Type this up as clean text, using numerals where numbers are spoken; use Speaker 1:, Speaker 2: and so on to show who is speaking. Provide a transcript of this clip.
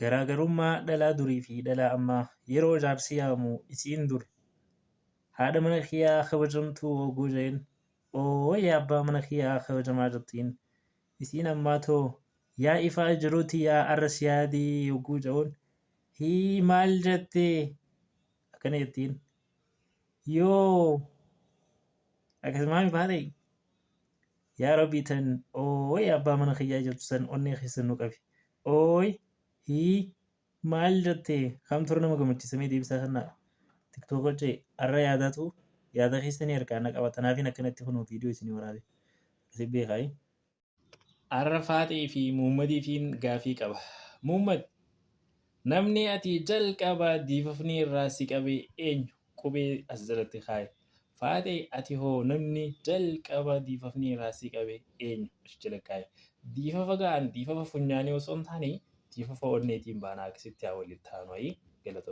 Speaker 1: Garaagarummaa dhalaa durii fi dhalaa ammaa yeroo jaarsi yaamu isiin dur haadha mana kiyyaa kabajamtuu hogguu jeen yaa abbaa mana kiyyaa kabajamaa jettiin. Isiin ammaa too yaa ifaa jiruuti yaa arras yaadii hogguu jedhuun hii maal jettee akkana jettiin. Yoo akkasumaan baatee yaa rabbii tan yaa abbaa mana kiyyaa jettu san onnee keessan nu qabi. Hii maal jettee kam ture nama gammachiisamee deebisaa kannaa tiktook hojjee arra yaadatu yaada keessanii harkaan qaba tanaafin akkanatti kun viidiyoo isinii waraabe asii beekaayi. Arra Faaxee fi Muhammadiifiin gaafii qaba. Muhammad namni ati jalqaba diifafni irraa si qabee eenyu qubee as jalatti kaaye. Faaxee ati hoo namni jalqaba diifafni irraa si qabee eenyu as jala kaaye. Diifafa ga'an diifafa funyaanii osoo hin taane diifafa onneetiin baanaa akkasitti haa walitti taanu galatoomaa.